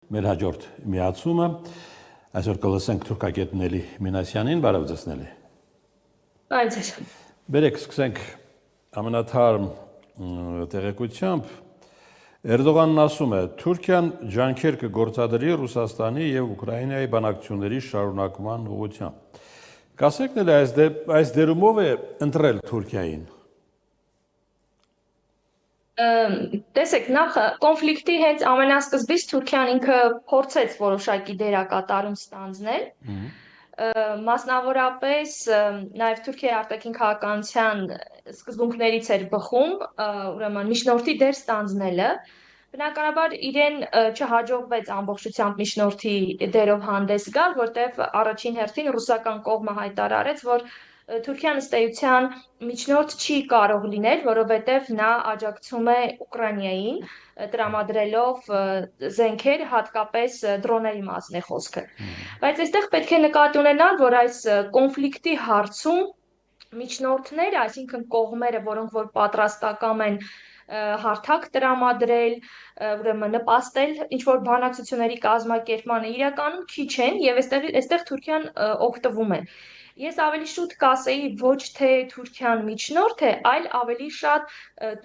Մեր հաջորդ միացումը այսօր կլսենք թուրքագետ Նելի Մինասյանին, բարև ձեզ Նելի։ Բարև ձեզ։ Բերեք սկսենք ամենաթարմ տեղեկությամբ։ Էրդողանն ասում է. Թուրքիան ջանքեր կգործադրի Ռուսաստանի եւ Ուկրաինայի բանակցությունների շարունակման ուղղությամբ։ Կասեք Նելի, այս դերումով է ընտրել Թուրքիային։ Տեսեք, նախ կոնֆլիկտի հենց ամենասկզբից Թուրքիան ինքը փորձեց որոշակի դերակատարում ստանձնել, մասնավորապես նաև Թուրքիայի արտաքին քաղաքականության սկզբունքներից էր բխում, ուրեմն միջնորդի դեր ստանձնելը, բնականաբար իրեն չհաջողվեց ամբողջությամբ միջնորդի դերով հանդես գալ, որտեղ առաջին հերթին ռուսական կողմը հայտարարեց, որ Թուրքիան ըստ էության միջնորդ չի կարող լինել, որովհետև նա աջակցում է Ուկրաինային, տրամադրելով զենքեր, հատկապես դրոնների մասն է խոսքը։ Բայց այստեղ պետք է նկատի ունենալ, որ այս կոնֆլիկտի հարցում միջնորդները, այսինքն կողմերը, որոնք որ պատրաստական են հարթակ տրամադրել, ուրեմն նպաստել ինչ-որ բանակցությունների կազմակերպմանը, իրականում քիչ են եւ այստեղ Թուրքիան օգտվում է։ Ես ավելի շուտ կասեի ոչ թե Թուրքիան միջնորդ է, այլ ավելի շատ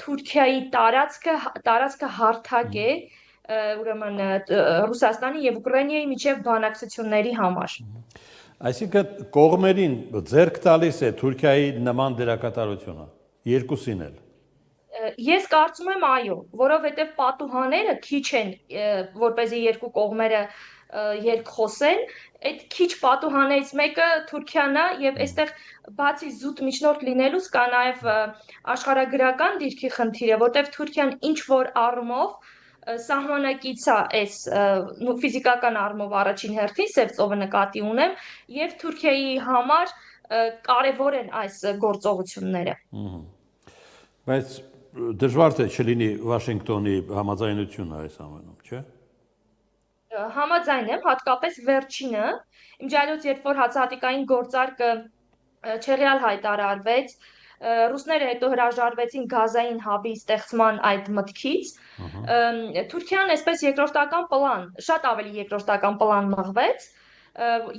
Թուրքիայի տարածքը հարթակ է, ուրեմն Ռուսաստանի եւ Ուկրաինայի միջև բանակցությունների համար։ Այսինքն կողմերին ձեռք տալիս է Թուրքիայի նման դերակատարությունը, երկուսին էլ։ Ես կարծում եմ այո, որովհետև պատուհանները քիչ են, որպեսզի երկու կողմերը երկխոսեն, այդ քիչ պատուհաններից մեկը Թուրքիան է եւ այստեղ բացի զուտ միջնորդ լինելուց կա նաեւ աշխարհագրական դիրքի խնդիրը, որտեղ Թուրքիան ինչ որ առումով սահմանակից է այս ֆիզիկական առումով առաջին հերթին Սև ծովը նկատի ունեմ եւ Թուրքիայի համար կարեւոր են այս գործողությունները։ Բայց դժվար թե չլինի Վաշինգտոնի համաձայնությունը այս ամենում, չէ՞։ Համաձայն եմ, հատկապես վերջինը, իմջալոց երբ որ հացահատիկային գործարքը չեղյալ հայտարարվեց, ռուսները հետո հրաժարվեցին գազային հաբի ստեղծման այդ մտքից, Թուրքիան այսպես երկրորդական պլան, շատ ավելի երկրորդական պլան մղվեց,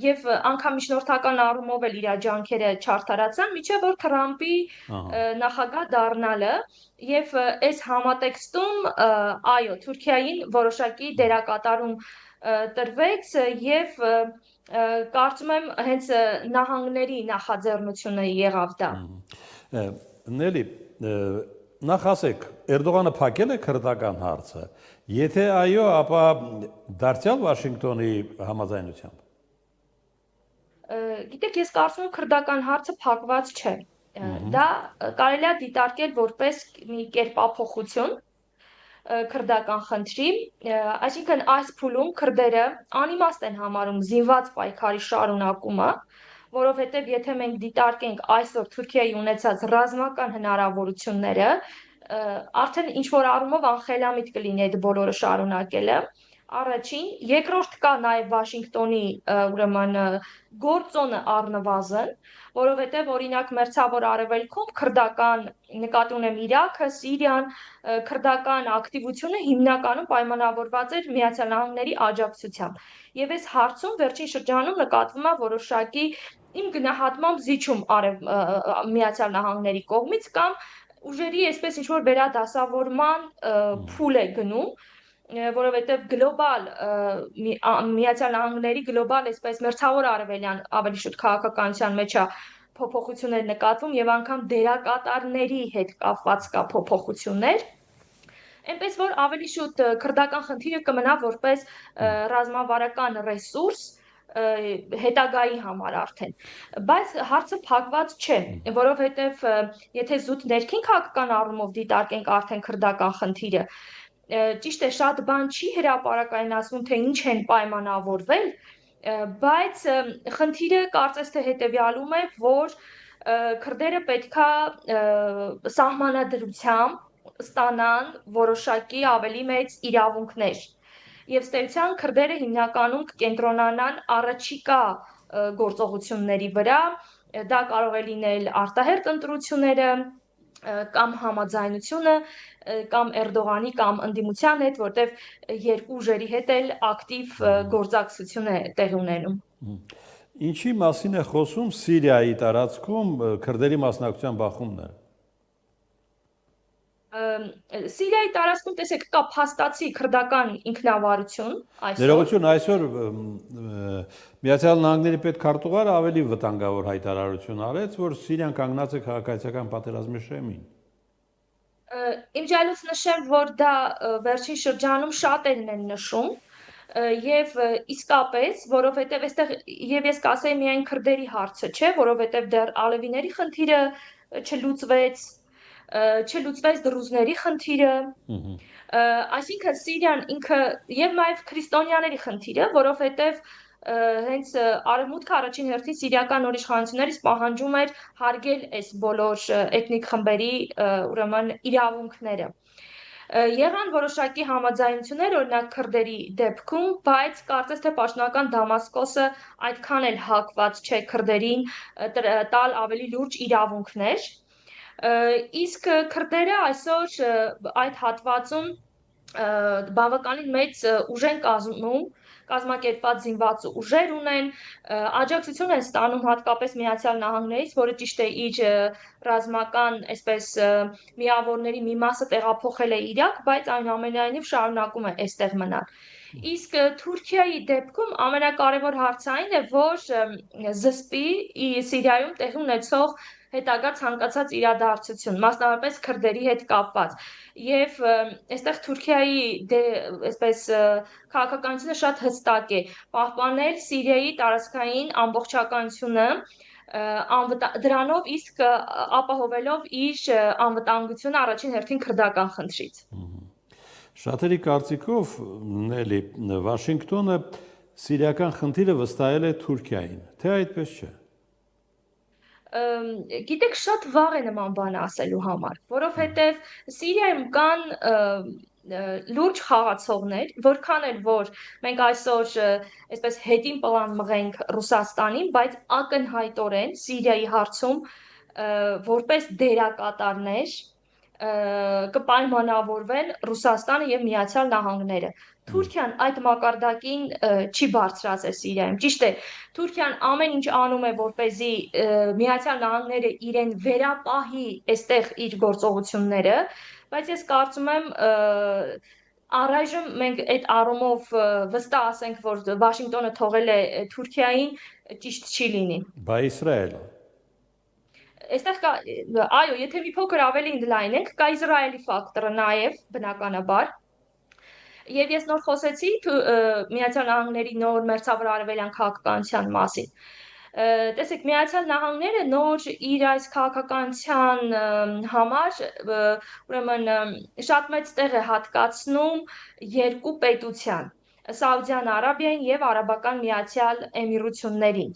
եւ անգամ միջնորդական առումով էլ իր ջանքերը չարդարացան, միջև որ Թրամփի նախագահ դառնալը եւ այս համատեքստում այո, Թուրքիային որոշակի դերակատարում տրվեց եւ կարծում եմ հենց նահանգների նախաձեռնությունը եղավ դա։ Նելի, նախ ասեք, Էրդողանը փակել է քրդական հարցը, եթե այո, ապա դարձյալ Վաշինգտոնի համաձայնությամբ։ Գիտեք, ես կարծում եմ քրդական հարցը փակված չէ։ Դա կարելի է դիտարկել որպես մի կերպափոխություն քրդական խնդրի, այսինքն այս փուլում քրդերը անիմաստ են համարում զինված պայքարի շարունակումը, որովհետև եթե մենք դիտարկենք այսօր Թուրքիայի ունեցած ռազմական հնարավորությունները, արդեն ինչ որ առումով անխելամիտ կլինի այդ բոլորը շարունակելը։ Առաջին, երկրորդ կա նաև Վաշինգտոնի ուրեմն գործոնը առնվազն, որովհետև օրինակ մերձավոր արևելքում քրդական, նկատի ունեմ Իրաքը, Սիրիան, քրդական ակտիվությունը հիմնականում պայմանավորված էր Միացյալ Նահանգների աջակցությամբ։ Եվ այս հարցում վերջին շրջանում նկատվում է որոշակի իմ գնահատմամբ զիջում Միացյալ Նահանգների կողմից կամ ուժերի այսպես ինչ որ վերադասավորման փուլ է գնում, որովհետև գլոբալ Միացյալ Նահանգների գլոբալ այսպես մերձավոր արևելյան ավելի շուտ քաղաքականության մեջ է փոփոխություններ նկատվում եւ անգամ դերակատարների հետ կապված կա փոփոխություններ, այնպես որ ավելի շուտ քրդական խնդիրը կմնա որպես ռազմավարական ռեսուրս հետագայի համար արդեն, բայց հարցը փակված չէ, որովհետև եթե զուտ ներքին քաղաքական առումով դիտարկենք արդեն քրդական խնդիրը, ճիշտ է, շատ բան չի հրապարակայնացվում, թե ինչ են պայմանավորվել, բայց խնդիրը կարծես թե հետևյալում է, որ քրդերը պետքա սահմանադրությամբ ստանան որոշակի ավելի մեծ իրավունքներ։ Եվ ըստ էության քրդերը հիմնականում կկենտրոնանան առաջիկա գործողությունների վրա, դա կարող է լինել արտահերտ ընտրությունները, կամ համաձայնությունը կամ Էրդողանի կամ ընդդիմության հետ, որտեվ երկու ուժերի հետ էլ ակտիվ գործակցություն է տեղի ունենում։ Ինչի մասին է խոսում Սիրիայի տարածքում քրդերի մասնակցության բախումները։ Սիրիայի տարածքում տեսեք կա փաստացի քրդական ինքնավարություն այսօր։ Ներողություն, այսօր Միացյալ Նահանգների պետքարտուղարը ավելի վտանգավոր հայտարարություն արեց, որ Սիրիան կանգնած է քաղաքացիական պատերազմի շեմին։ Իմ ջալուց նշեմ, որ դա վերջին շրջանում շատերն են նշում եւ իսկապես, որովհետեւ այստեղ եւ ես կասեի միայն քրդերի հարցը չէ, որովհետեւ դեռ ալևիների խնդիրը չլուծվեց դրուզների խնդիրը, այսինքն Սիրիան ինքը եւ նաեւ քրիստոնյաների խնդիրը, որովհետեւ հենց արևմուտքը առաջին հերթին սիրիական նոր իշխանություններից պահանջում էր հարգել այս բոլոր էթնիկ խմբերի ուրեմն իրավունքները։ Եղան որոշակի համաձայնություններ օրինակ քրդերի դեպքում, բայց կարծես թե պաշտոնական Դամասկոսը այդքան էլ հակված չէ քրդերին տալ ավելի լուրջ իրավունքներ։ Իսկ քրդերը այսօր այդ հատվածում բավականին մեծ ուժ են կազմում, կազմակերպված զինված ուժեր ունեն, աջակցություն են ստանում հատկապես Միացյալ Նահանգներից, որը ճիշտ է իր ռազմական, այսպես միավորների մի մասը տեղափոխել է Իրաք, բայց այնուամենայնիվ շարունակում է այստեղ մնալ։ Իսկ Թուրքիայի դեպքում ամենակարևոր հարցը այն է, որ զսպի Սիրիայում տեղի ունեցող հետագա ցանկացած իրադարձություն, մասնավորապես քրդերի հետ կապված։ Եվ այստեղ Թուրքիայի այսպես քաղաքականությունը շատ հստակ է՝ պահպանել Սիրիայի տարածքային ամբողջականությունը, դրանով իսկ ապահովելով իր անվտանգությունը առաջին հերթին քրդական խնդրից։ Շատերի կարծիքով էլի Վաշինգտոնը սիրիական խնդիրը վստահել է Թուրքիային, թե այդպես չէ։ Գիտեք, շատ վաղ է նման բան ասելու համար, որովհետև Սիրիայում կան լուրջ խաղացողներ, որքան էլ որ մենք այսօր այսպես հետին պլան մղենք Ռուսաստանին, բայց ակնհայտորեն Սիրիայի հարցում որպես դերակատարներ կպայմանավորվեն Ռուսաստանը եւ Միացյալ Նահանգները։ Թուրքիան այդ մակարդակին չի բարձրացել Սիրիայում։ Ճիշտ է, Թուրքիան ամեն ինչ անում է, որպեսզի Միացյալ Նահանգները իրեն վերապահի այստեղ իր գործողությունները, բայց ես կարծում եմ առայժմ մենք այդ առումով վստահ ասենք, որ Վաշինգտոնը թողել է Թուրքիային, ճիշտ չի լինի։ Բա Իսրայելը։ Այստեղ կա, այո, եթե մի փոքր ավելի ընդլայնենք, կա Իսրայելի ֆակտորը նաև, բնականաբար։ Եվ ես նոր խոսեցի Միացյալ Նահանգների նոր մերձավոր արևելյան քաղաքականության մասին։ Տեսեք, Միացյալ Նահանգները նոր իր այս քաղաքականության համար ուրեմն շատ մեծ տեղ է հատկացնում երկու պետության՝ Սաուդյան Արաբիային եւ Արաբական Միացյալ Էմիրություններին։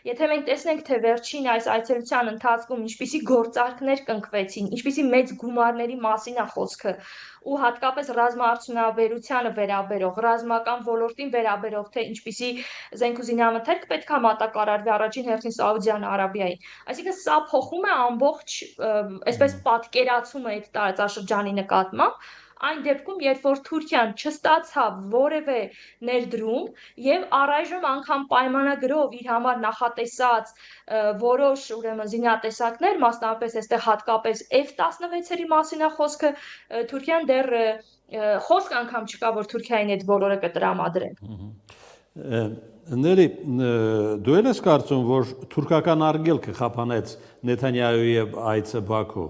Եթե մենք տեսնենք, թե վերջին այս այցելության ընթացքում ինչպիսի գործարքներ կնքվեցին, ինչպիսի մեծ գումարների մասին է խոսքը, ու հատկապես ռազմաարդյունաբերությանը վերաբերող, ռազմական ոլորտին վերաբերող, թե ինչպիսի զենք ու զինամթերք պետք է մատակարարվի առաջին հերթին Սաուդյան Արաբիային։ Այսինքն սա փոխում է ամբողջ, այսպես պատկերացումը այդ տարածաշրջանի նկատմամբ, այն դեպքում, երբ որ Թուրքիան չստացավ որևէ ներդրում եւ առայժմ անգամ պայմանագրով իր համար նախատեսած որոշ ուրեմն զինատեսակներ, մասնավորապես այստեղ հատկապես F-16-երի մասին է խոսքը, Թուրքիան դեռ խոսք անգամ չկա, որ Թուրքիային այդ բոլորը կտրամադրեն։ Ների, դու ես կարծում, որ թուրքական արգելքը խափանեց Նեթանյահուի այցը Բաքու,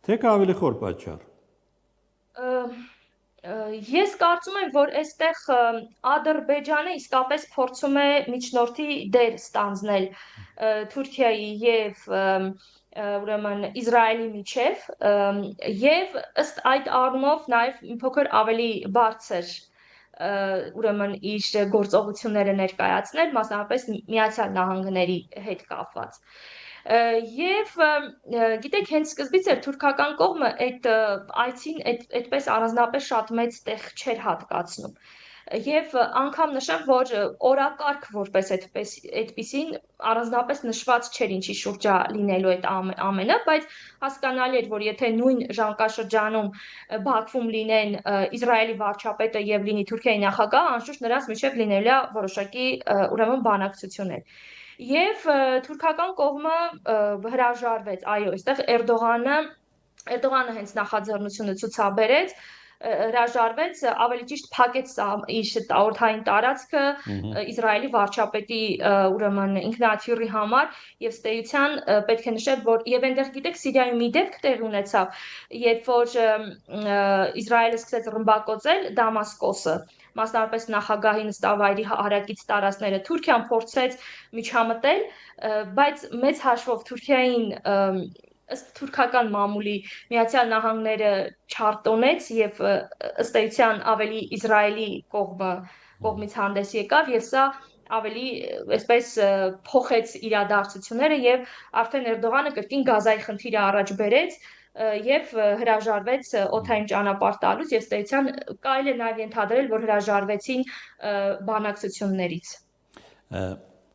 թե կա ավելի խոր պատճառ։ Ես կարծում եմ, որ այստեղ Ադրբեջանը իսկապես փորձում է միջնորդի դեր ստանձնել Թուրքիայի եւ ուրեմն Իսրայելի միջև եւ ըստ այդ առումով նաեւ մի փոքր ավելի բարձր ուրեմն իր գործողությունները ներկայացնել, մասնավորապես Միացյալ Նահանգների հետ կապված։ Եվ գիտեք, հենց սկզբից էր թուրքական կողմը այդ այցին այդպես առանձնապես շատ մեծ տեղ չէր հատկացնում։ Եվ անգամ նշեմ, որ օրակարգ որպես այդպեսին առանձնապես նշված չէր ինչի շուրջա լինելու այդ ամենը, բայց հասկանալի էր, որ եթե նույն ժամկաշրջանում Բաքվում լինեն Իսրայելի վարչապետը եւ լինի Թուրքիայի նախագահը, անշուշտ նրանց միջև լինելու է որոշակի ուրեմն բանակցություններ։ Եվ թուրքական կողմը հրաժարվեց, այո, այստեղ Էրդողանը հենց նախաձեռնությունը ցուցաբերեց, հրաժարվեց, ավելի ճիշտ փակեց իր օդային տարածքը Իսրայելի վարչապետի ուրեմն ինքնաթիռի համար եւ ըստ էության պետք է նշել, որ եւ այնտեղ գիտեք Սիրիայում մի դեպք տեղ ունեցավ, երբ որ Իսրայելը սկսեց ռմբակոծել Դամասկոսը, մասնավորապես նախագահի նստավայրի հարակից տարածքները, Թուրքիան փորձեց միջամտել, բայց մեծ հաշվով Թուրքիային ըստ թուրքական մամուլի Միացյալ Նահանգները չարտոնեց եւ ըստ էության ավելի Իսրայելի կողմից հանդես եկավ եւ սա ավելի այսպես փոխեց իրադարձությունները եւ արդեն Էրդողանը կրկին Գազայի խնդիրը առաջ բերեց եւ հրաժարվեց օդային ճանապարհ տալուց եւ ըստ էության կարելի է նաեւ ենթադրել, որ հրաժարվեցին բանակցություններից։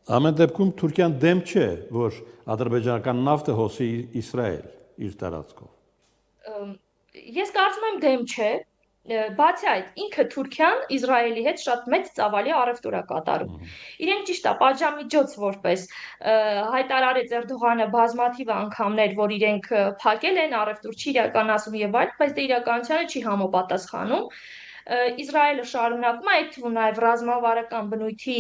Ամեն դեպքում Թուրքիան դեմ չէ, որ ադրբեջանական նավթը հոսի Իսրայել իր տարածքով։ Ես կարծում եմ դեմ չէ, բացի այդ, ինքը Թուրքիան Իսրայելի հետ շատ մեծ ծավալի առևտուր է կատարում։ Իրենք ճիշտ է, պատժամիջոց որպես հայտարարեց Էրդողանը բազմաթիվ անգամներ, որ իրենք փակել են, առևտուր չի իրականացում եւ այլն, բայց դա իրականությանը չի համապատասխանում։ Իսրայելը շարունակում է այդ թվում նաև ռազմավարական բնույթի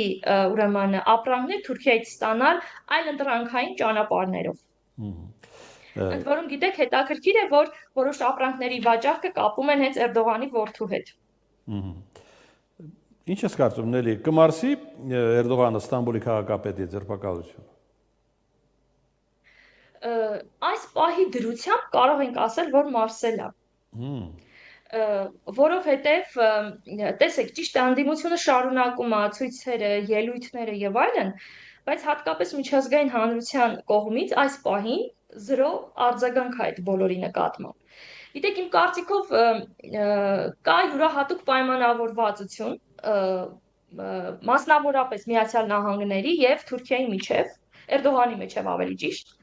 ուրեմն ապրանքներ Թուրքիայից ստանալ այլ ընտրանքային ճանապարհներով։ Ընդ որում գիտեք, հետաքրքիր է, որ որոշ ապրանքների վաճառքը կապում են հենց Էրդողանի որդու հետ։ Ինչ ես կարծում, Նելի, կմարսի Էրդողանը Ստամբուլի քաղաքապետի ձերբակալությունը։ Այս պահի դրությամբ կարող ենք ասել, որ մարսել է։ Որովհետև տեսեք, ճիշտ է, անդիմությունը շարունակում է ցույցերը, ելույթները եւ այլն, բայց հատկապես միջազգային հանրության կողմից այս պահին զրո արձագանք է այդ բոլորի նկատմամբ։ Գիտեք, իմ կարծիքով կա յուրահատուկ պայմանավորվածություն, մասնավորապես Միացյալ Նահանգների եւ Թուրքիայի միջև, Էրդողանի միջև ավելի ճիշտ։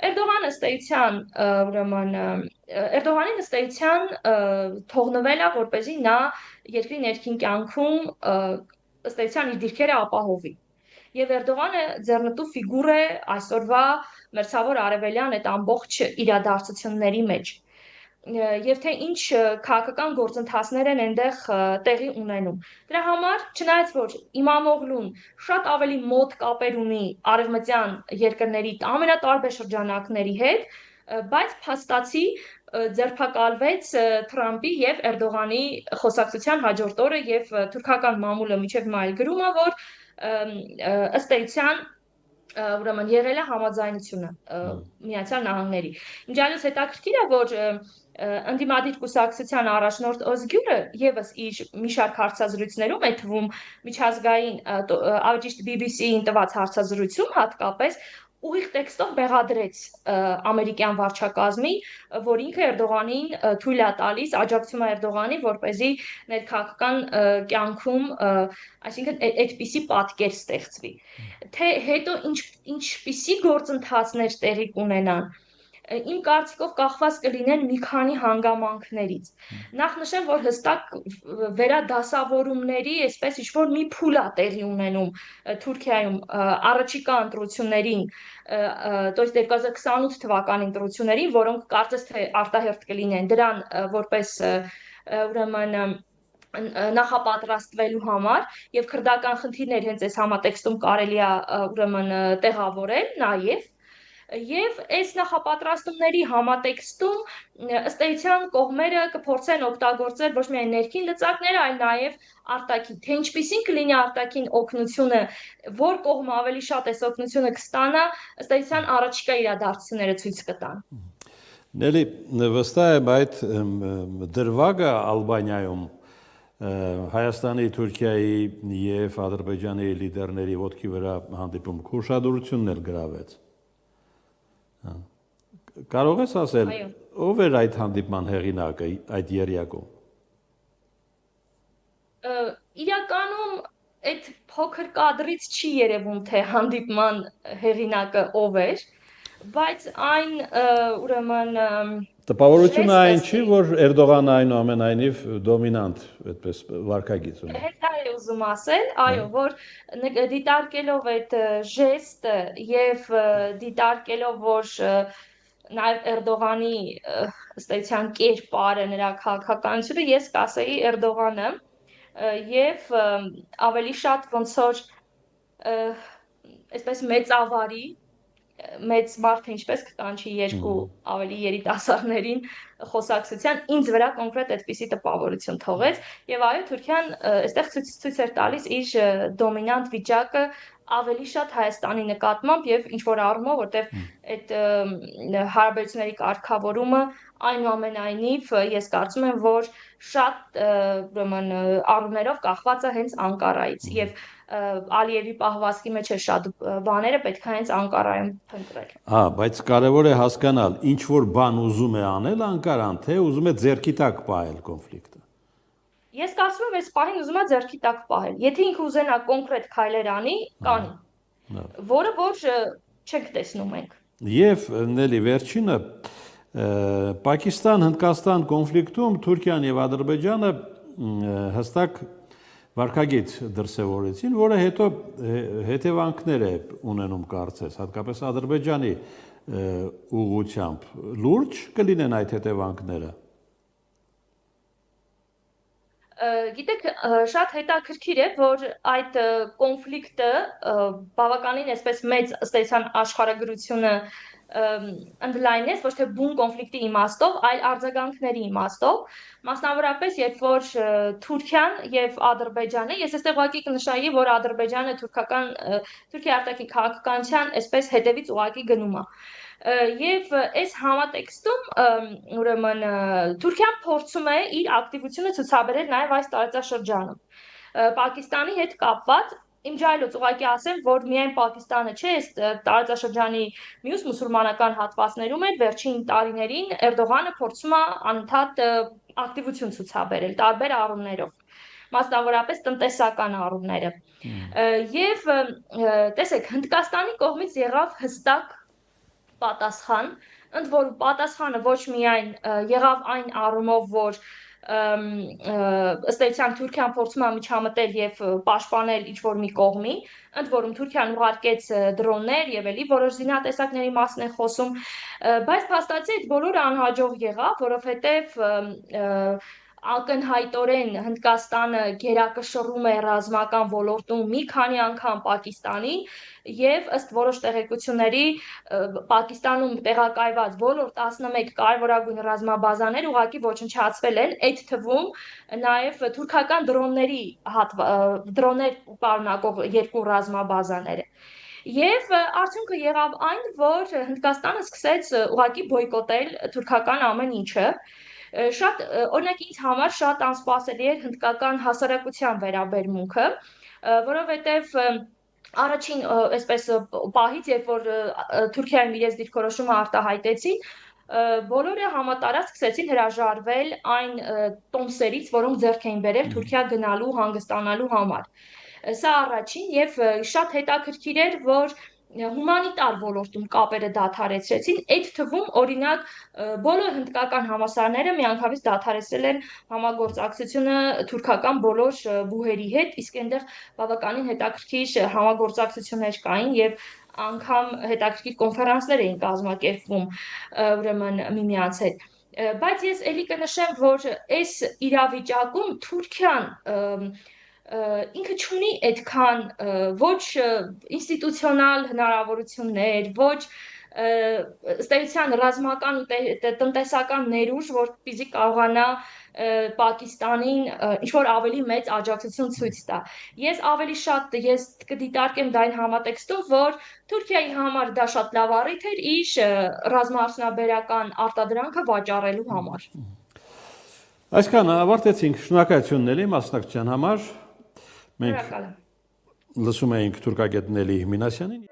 Էրդողանին ըստ էության թողնվել է, որպեսզի նա երկրի ներքին կյանքում ըստ էության իր դիրքերը ապահովի։ Եվ Էրդողանը ձեռնտու ֆիգուր է այսօրվա մերձավոր արևելյան այդ ամբողջ իրադարձությունների մեջ։ Եվ թե ինչ քաղաքական գործընթացներ են այնտեղ տեղի ունենում։ Դրա համար, չնայած որ Իմամօղլուն շատ ավելի մոտ կապեր ունի արևմտյան երկրների ամենատարբեր շրջանակների հետ, բայց փաստացի ձերբակալվեց Թրամփի եւ Էրդողանի խոսակցության հաջորդ օրը եւ թուրքական մամուլը միջև մայլ գրում է, որ ըստ էության ուրեմն եղել է համաձայնությունը Միացյալ Նահանգների։ Ինչ այլոց հետաքրքիր է, որ ընդդիմադիր կուսակցության առաջնորդ Օզգյուրը եւս իր մի շարք հարցազրույցներում, այդ թվում միջազգային, ավելի ճիշտ BBC-ին տված հարցազրույցում հատկապես ուղիղ տեքստով բեղադրեց ամերիկյան վարչակազմին, որ ինքը Էրդողանին թույլ է տալիս, աջակցում է Էրդողանին, որպեսզի ներքաղաքական կյանքում, այսինքն այդպիսի պատկեր ստեղծվի։ Թե հետո ինչպիսի գործընթացներ տեղի կունենան, իմ կարծիքով կախված կլինեն մի քանի հանգամանքներից։ Նախ նշեմ, որ հստակ վերադասավորումների, այսպես ինչ-որ մի փուլ է տեղի ունենում Թուրքիայում առաջիկա ընտրություններին, то есть 2028 թվականի ընտրություններին, որոնք կարծես թե արտահերթ կլինեն դրան որպես ուրեմն նախապատրաստվելու համար եւ քրդական խնդիրներ հենց այս համատեքստում կարելի է ուրեմն տեղավորել նաեւ Եվ այս նախապատրաստումների համատեքստում ըստ էության կողմերը կփորձեն օգտագործել ոչ միայն ներքին լծակները, այլ նաև արտաքին։ Թե ինչպիսին կլինի արտաքին օգնությունը, որ կողմը ավելի շատ այս օգնությունը կստանա, ըստ էության առաջիկա իրադարձությունները ցույց կտան։ Նելի, վստահ եմ այդ դրվագը Ալբանիայում Հայաստանի, Թուրքիայի եւ Ադրբեջանի լիդերների ոտքի վրա հանդիպում ուշադրությունն էլ գրավեց։ Կարող ես ասել, ով էր այդ հանդիպման հեղինակը այդ երյակում։ իրականում այդ փոքր կադրից չի երևում, թե հանդիպման հեղինակը ով էր, բայց այն ուրեմն Տպավորությունը այն չի, որ Էրդողանը այնուամենայնիվ դոմինանտ այդպես վարքագիծ ունի։ Հենց դա է ուզում ասել, այո, որ դիտարկելով այդ ժեստը եւ դիտարկելով, որ նաև Էրդողանի ըստ էության կերպարը, նրա քաղաքականությունը, ես կասեի Էրդողանը եւ ավելի շատ ոնց որ այսպես մեծավարի մեծ մարդը ինչպես կկանչի երկու ավելի երիտասարդներին խոսակցության ինձ վրա կոնկրետ այդպիսի տպավորություն թողեց եւ այո Թուրքիան այստեղ ցույց էր տալիս իր դոմինանտ վիճակը ավելի շատ Հայաստանի նկատմամբ եւ ինչ որ առումով որտեվ այդ հարաբերությունների կարգավորումը այնուամենայնիվ ես կարծում եմ որ շատ ուրեմն առումներով կախված է հենց Անկարայից եւ Ալիևի պահվածքի մեջ է շատ բաները պետք է հենց Անկարայում փնտրել։ Բայց կարևոր է հասկանալ, ինչ որ բան ուզում է անել Անկարան, թե ուզում է ձեռքի տակ պահել կոնֆլիկտը։ Ես կարծում եմ, այս պահին ուզում է ձեռքի տակ պահել։ Եթե ինքը ուզենա կոնկրետ քայլեր անի, կանի։ Որը որ չենք տեսնում մենք։ Եվ նելի վերջինը Պակիստան-Հնդկաստան կոնֆլիկտում Թուրքիան եւ Ադրբեջանը հստակ վարքագիծ դրսևորեցին, որը հետո հետևանքներ է ունենում կարծես, հատկապես Ադրբեջանի ուղղությամբ լուրջ կլինեն այդ հետևանքները։ Գիտեք, շատ հետաքրքիր է, որ այդ կոնֆլիկտը բավականին այսպես մեծ ըստ էության աշխարհագրությունը ընդլայնեց ոչ թե բուն կոնֆլիկտի իմաստով, այլ արձագանքների իմաստով, մասնավորապես երբ որ Թուրքիան եւ Ադրբեջանը, ես այստեղ ուղղակի կնշայի, որ Ադրբեջանը Թուրքիայի արտաքին քաղաքականության այսպես հետևից ուղղակի գնում է։ Եվ այս համատեքստում ուրեմն Թուրքիան փորձում է իր ակտիվությունը ցուցաբերել նաև այս տարածաշրջանում։ Պակիստանի հետ կապված Իմ ջայլոց ուղղակի ասեմ, որ միայն Պակիստանը չէ, այս տարածաշրջանի մյուս մուսուլմանական հատվածներում էլ վերջին տարիներին Էրդողանը փորձում է անընդհատ ակտիվություն ցուցաբերել տարբեր առումներով, մասնավորապես տնտեսական առումները։ Եվ տեսեք, Հնդկաստանի կողմից եղավ հստակ պատասխան, ընդ որում պատասխանը ոչ միայն եղավ այն առումով, որ ըստ էության Թուրքիան փորձում է միջամտել եւ պաշտպանել ինչ-որ մի կողմի, ընդ որում Թուրքիան ուղարկեց դրոններ եւ էլի որոշ զինատեսակների մասն է խոսում, բայց փաստացի այդ բոլորը անհաջող եղավ, որովհետեւ ակնհայտորեն Հնդկաստանը գերակշռում է ռազմական ոլորտում մի քանի անգամ Պակիստանին եւ ըստ որոշ տեղեկությունների Պակիստանում տեղակայված բոլոր 11 կարևորագույն ռազմաբազաներ ուղղակի ոչնչացվել են, այդ թվում նաեւ թուրքական դրոններ պարունակող երկու ռազմաբազաները։ Եվ արդյունքը եղավ այն, որ Հնդկաստանը սկսեց ուղղակի բոյկոտել թուրքական ամեն ինչը։ Շատ օրինակ ինձ համար շատ անսպասելի էր հնդկական հասարակության վերաբերմունքը, որովհետև առաջին այսպես պահից, երբ որ Թուրքիայում իրենց դիրքորոշումը արտահայտեցին, բոլորը համատարած սկսեցին հրաժարվել այն տոմսերից, որոնք ձեռք էին բերել Թուրքիա գնալու, հանգստանալու համար։ Սա առաջին եւ շատ հետաքրքիր էր, որ հումանիտար ոլորտում կապերը դադարեցրեցին, այդ թվում օրինակ բոլոր հնդկական համալսարանները միանգամից դադարեցրել են համագործակցությունը թուրքական բոլոր բուհերի հետ, իսկ այնտեղ բավականին հետաքրքիր համագործակցություններ կային եւ անգամ հետաքրքիր կոնֆերանսներ էին կազմակերպվում ուրեմն միմյանց հետ։ Բայց ես ելի կնշեմ, որ այս իրավիճակում Թուրքիան ինքը չունի այդքան ոչ ինստիտուցիոնալ հնարավորություններ, ոչ ըստ էության ռազմական ու տնտեսական ներուժ, որպեսզի կարողանա Պակիստանին ինչ-որ ավելի մեծ աջակցություն ցույց տա։ Ես կդիտարկեմ դա այն համատեքստում, որ Թուրքիայի համար դա շատ լավ առիթ էր իր ռազմաարդյունաբերական արտադրանքը վաճառելու համար։ Այսքան ավարտեցինք, շնորհակալություն Նելի մասնակցության համար։ Մենք լսում էինք թուրքագետ Նելի Մինասյանին։